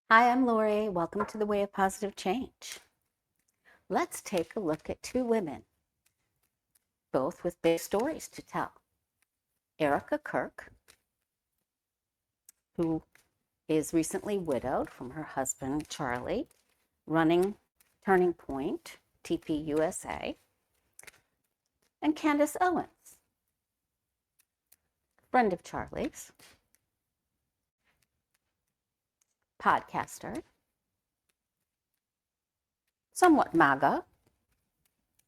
Hi, I'm Lori. Welcome to the Way of Positive Change. Let's take a look at two women, both with big stories to tell. Erika Kirk, who is recently widowed from her husband, Charlie, running Turning Point, TPUSA, and Candace Owens, friend of Charlie's, podcaster, somewhat MAGA,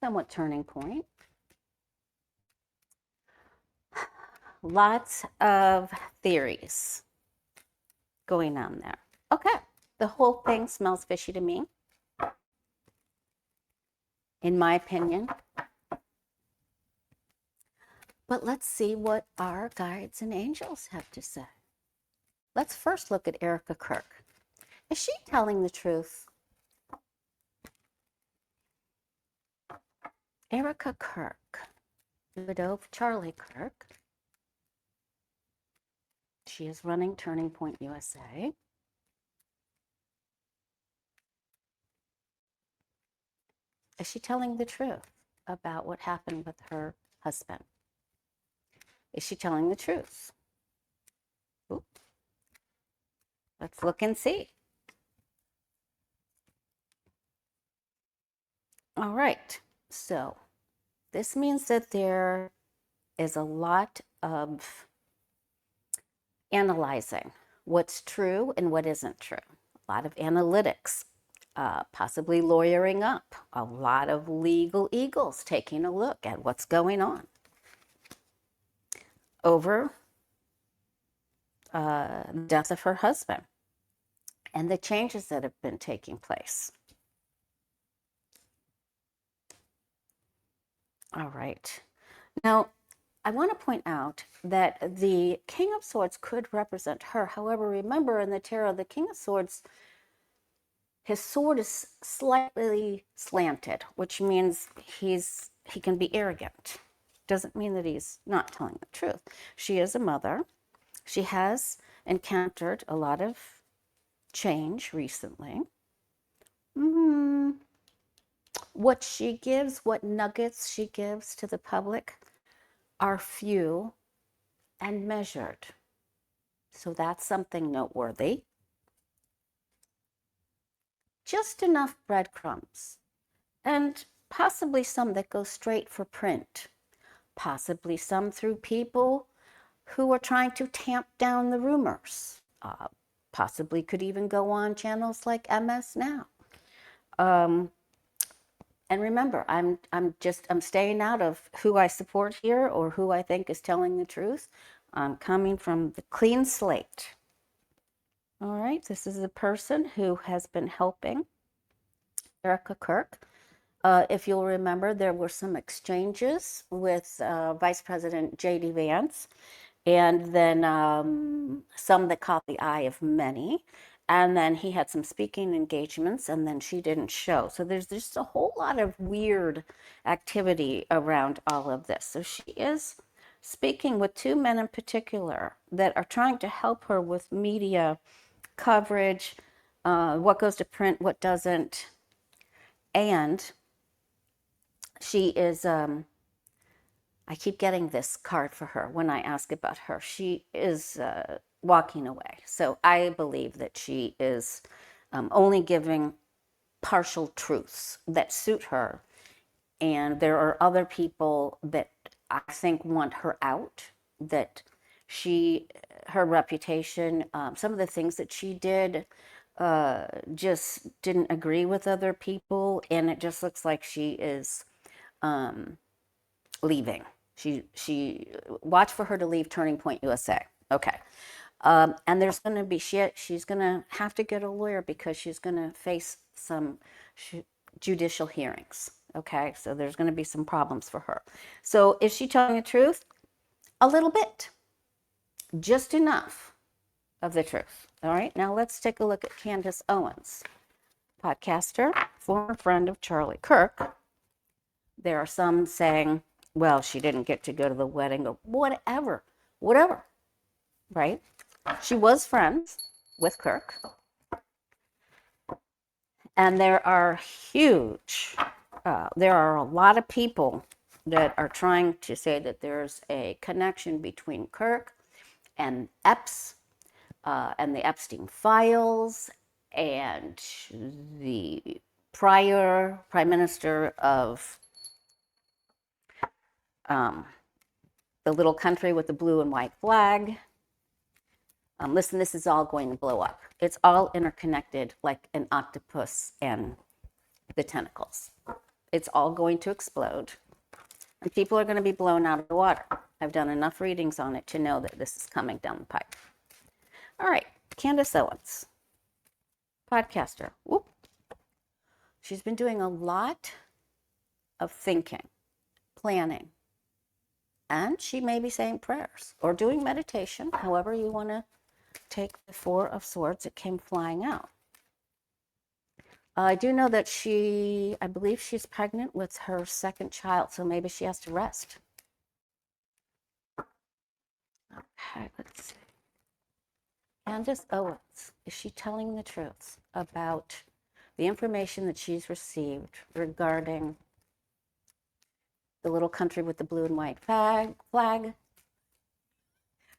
somewhat Turning Point. Lots of theories going on there. Okay, the whole thing smells fishy to me, in my opinion. But let's see what our guides and angels have to say. Let's first look at Erika Kirk. Is she telling the truth? Erika Kirk, widow of Charlie Kirk. She is running Turning Point USA. Is she telling the truth about what happened with her husband? Is she telling the truth? Ooh. Let's look and see. All right, so this means that there is a lot of analyzing what's true and what isn't true. A lot of analytics, possibly lawyering up, a lot of legal eagles taking a look at what's going on over the death of her husband and the changes that have been taking place. All right. Now, I want to point out that the King of Swords could represent her. However, remember in the tarot, the King of Swords, his sword is slightly slanted, which means he can be arrogant. Doesn't mean that he's not telling the truth. She is a mother. She has encountered a lot of change recently. What she gives, what nuggets she gives to the public are few and measured. So that's something noteworthy. Just enough breadcrumbs, and possibly some that go straight for print, possibly some through people who are trying to tamp down the rumors, possibly could even go on channels like MS Now. And remember, I'm staying out of who I support here or who I think is telling the truth. I'm coming from the clean slate. All right, this is a person who has been helping Erika Kirk. If you'll remember, there were some exchanges with Vice President J.D. Vance, and then some that caught the eye of many. And then he had some speaking engagements, and then she didn't show. So there's just a whole lot of weird activity around all of this. So she is speaking with two men in particular that are trying to help her with media coverage, what goes to print, what doesn't. And she is, I keep getting this card for her when I ask about her. She is walking away. So I believe that she is only giving partial truths that suit her. And there are other people that I think want her out, that her reputation, some of the things that she did just didn't agree with other people. And it just looks like she is leaving. She watch for her to leave Turning Point USA. Okay. And there's going to be she's going to have to get a lawyer because she's going to face some judicial hearings. Okay, so there's going to be some problems for her. So is she telling the truth? A little bit, just enough of the truth. All right, now let's take a look at Candace Owens, podcaster, former friend of Charlie Kirk. There are some saying, well, she didn't get to go to the wedding or whatever, right? She was friends with Kirk. And there are there are a lot of people that are trying to say that there's a connection between Kirk and Epps and the Epstein files and the prior prime minister of the little country with the blue and white flag. Listen, this is all going to blow up. It's all interconnected like an octopus and the tentacles. It's all going to explode. And people are going to be blown out of the water. I've done enough readings on it to know that this is coming down the pipe. All right, Candace Owens, podcaster. Whoop. She's been doing a lot of thinking, planning, and she may be saying prayers or doing meditation, however you want to take the Four of Swords. It came flying out. I do know that I believe she's pregnant with her second child, so maybe she has to rest. Okay, let's see. Candace Owens, is she telling the truth about the information that she's received regarding the little country with the blue and white flag,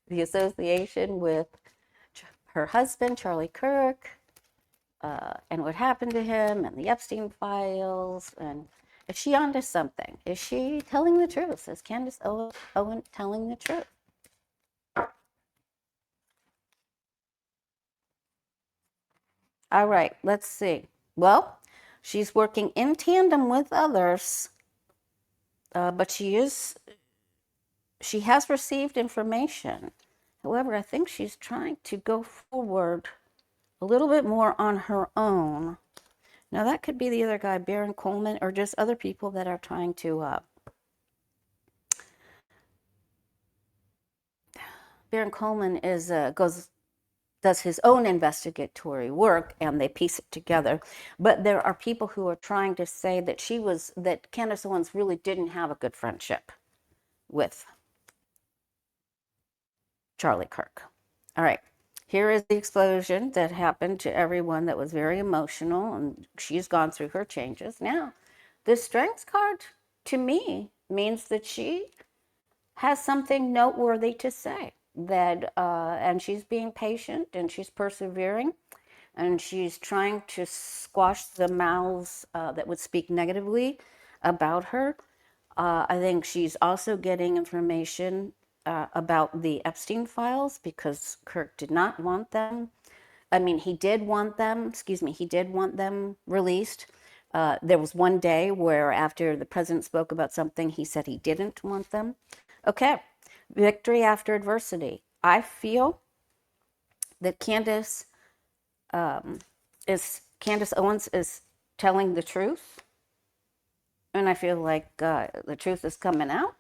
the association with her husband, Charlie Kirk, and what happened to him, and the Epstein files, and is she onto something? Is she telling the truth? Is Candace Owens telling the truth? All right, let's see. Well, she's working in tandem with others, but she has received information. However, I think she's trying to go forward a little bit more on her own. Now, that could be the other guy, Baron Coleman, or just other people that are trying to. Baron Coleman does his own investigatory work, and they piece it together. But there are people who are trying to say that Candace Owens really didn't have a good friendship with Charlie Kirk. All right. Here is the explosion that happened to everyone that was very emotional, and she's gone through her changes. Now, the Strength card to me means that she has something noteworthy to say. And she's being patient and she's persevering and she's trying to squash the mouths that would speak negatively about her. I think she's also getting information about the Epstein files because Kirk did not want them. I mean, he did want them released. There was one day where after the president spoke about something, he said he didn't want them. Okay, victory after adversity. I feel that Candace Owens is telling the truth, and I feel like the truth is coming out,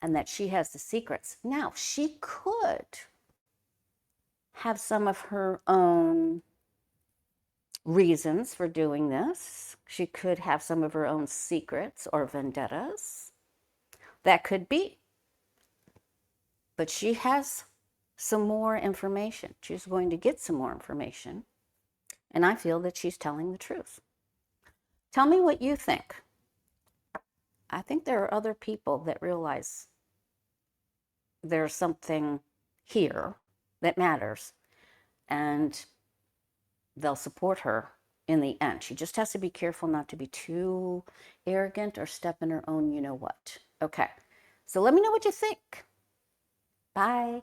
and that she has the secrets. Now, she could have some of her own reasons for doing this. She could have some of her own secrets or vendettas. That could be. But she has some more information. She's going to get some more information. And I feel that she's telling the truth. Tell me what you think. I think there are other people that realize there's something here that matters. And they'll support her in the end. She just has to be careful not to be too arrogant or step in her own you know what. Okay. So let me know what you think. Bye.